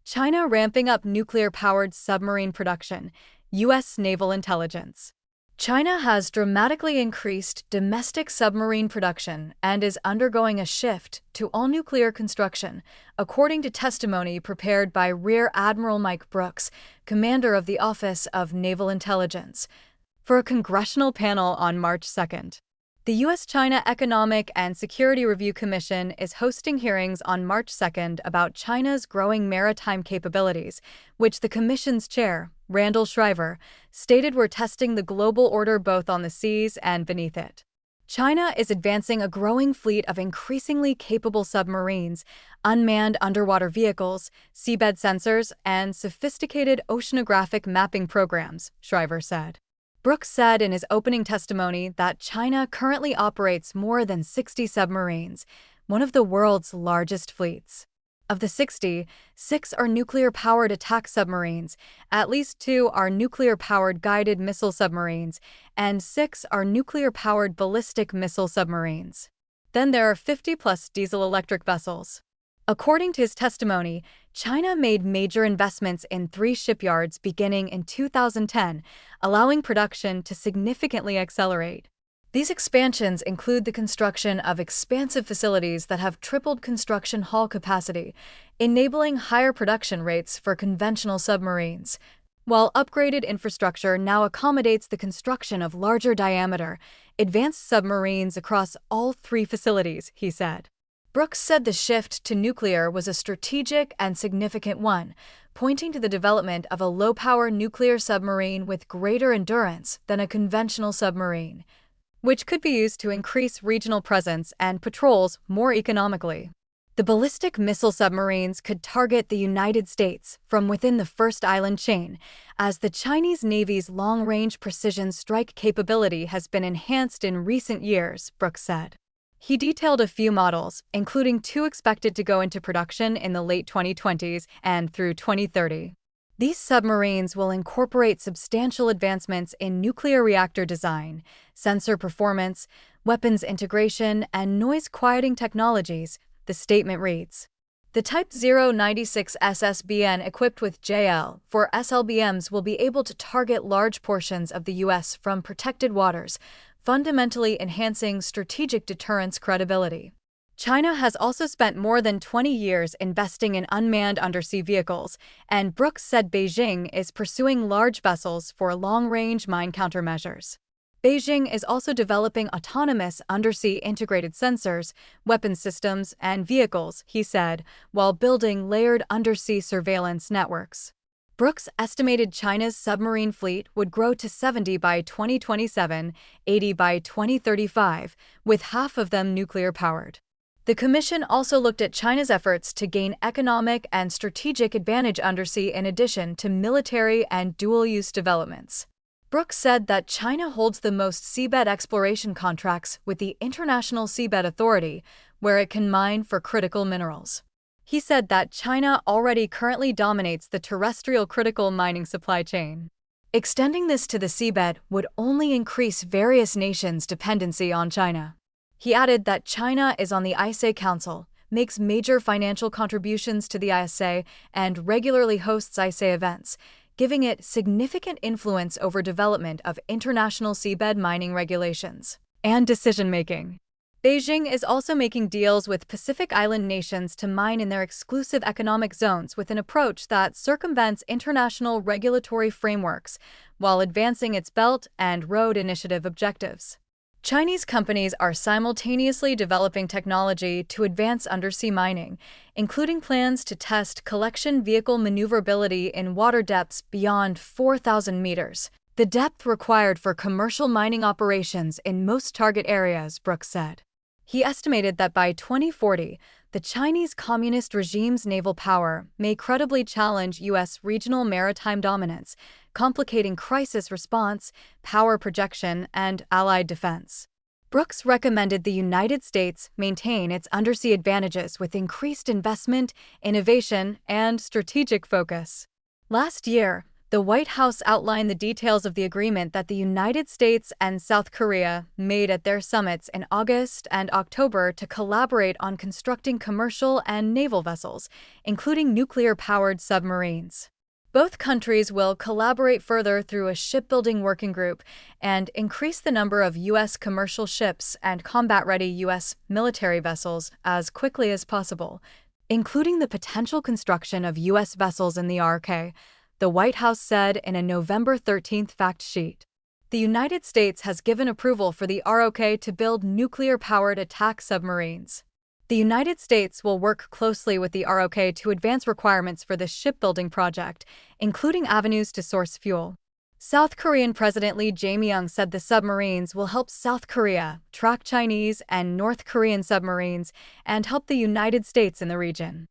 China ramping up nuclear-powered submarine production, U.S. naval intelligence. China has dramatically increased domestic submarine production and is undergoing a shift to all-nuclear construction, according to testimony prepared by Rear Admiral Mike Brooks, commander of the Office of Naval Intelligence, for a congressional panel on March 2nd. The U.S.-China Economic and Security Review Commission is hosting hearings on March 2nd about China's growing maritime capabilities, which the commission's chair, Randall Shriver, stated were testing the global order both on the seas and beneath it. China is advancing a growing fleet of increasingly capable submarines, unmanned underwater vehicles, seabed sensors, and sophisticated oceanographic mapping programs, Shriver said. Brooks said in his opening testimony that China currently operates more than 60 submarines, one of the world's largest fleets. Of the 60, 6 are nuclear-powered attack submarines, at least 2 are nuclear-powered guided missile submarines, and 6 are nuclear-powered ballistic missile submarines. Then there are 50-plus diesel-electric vessels. According to his testimony, China made major investments in 3 shipyards beginning in 2010, allowing production to significantly accelerate. These expansions include the construction of expansive facilities that have tripled construction hull capacity, enabling higher production rates for conventional submarines, while upgraded infrastructure now accommodates the construction of larger diameter, advanced submarines across all 3 facilities, he said. Brooks said the shift to nuclear was a strategic and significant one, pointing to the development of a low-power nuclear submarine with greater endurance than a conventional submarine, which could be used to increase regional presence and patrols more economically. The ballistic missile submarines could target the United States from within the first island chain, as the Chinese Navy's long-range precision strike capability has been enhanced in recent years, Brooks said. He detailed a few models, including 2 expected to go into production in the late 2020s and through 2030. These submarines will incorporate substantial advancements in nuclear reactor design, sensor performance, weapons integration, and noise-quieting technologies, the statement reads. The Type 096 SSBN equipped with JL for SLBMs will be able to target large portions of the U.S. from protected waters, fundamentally enhancing strategic deterrence credibility. China has also spent more than 20 years investing in unmanned undersea vehicles, and Brooks said Beijing is pursuing large vessels for long-range mine countermeasures. Beijing is also developing autonomous undersea integrated sensors, weapons systems, and vehicles, he said, while building layered undersea surveillance networks. Brooks estimated China's submarine fleet would grow to 70 by 2027, 80 by 2035, with half of them nuclear-powered. The commission also looked at China's efforts to gain economic and strategic advantage undersea in addition to military and dual-use developments. Brooks said that China holds the most seabed exploration contracts with the International Seabed Authority, where it can mine for critical minerals. He said that China already currently dominates the terrestrial critical mining supply chain. Extending this to the seabed would only increase various nations' dependency on China. He added that China is on the ISA Council, makes major financial contributions to the ISA, and regularly hosts ISA events, giving it significant influence over development of international seabed mining regulations and decision-making. Beijing is also making deals with Pacific Island nations to mine in their exclusive economic zones with an approach that circumvents international regulatory frameworks while advancing its Belt and Road Initiative objectives. Chinese companies are simultaneously developing technology to advance undersea mining, including plans to test collection vehicle maneuverability in water depths beyond 4,000 meters, the depth required for commercial mining operations in most target areas, Brooks said. He estimated that by 2040, the Chinese Communist regime's naval power may credibly challenge U.S. regional maritime dominance, complicating crisis response, power projection, and allied defense. Brooks recommended the United States maintain its undersea advantages with increased investment, innovation, and strategic focus. Last year, The White House outlined the details of the agreement that the United States and South Korea made at their summits in August and October to collaborate on constructing commercial and naval vessels, including nuclear-powered submarines. Both countries will collaborate further through a shipbuilding working group and increase the number of U.S. commercial ships and combat-ready U.S. military vessels as quickly as possible, including the potential construction of U.S. vessels in the ROK, the White House said in a November 13th fact sheet. The United States has given approval for the ROK to build nuclear-powered attack submarines. The United States will work closely with the ROK to advance requirements for this shipbuilding project, including avenues to source fuel. South Korean President Lee Jae-myung said the submarines will help South Korea track Chinese and North Korean submarines and help the United States in the region.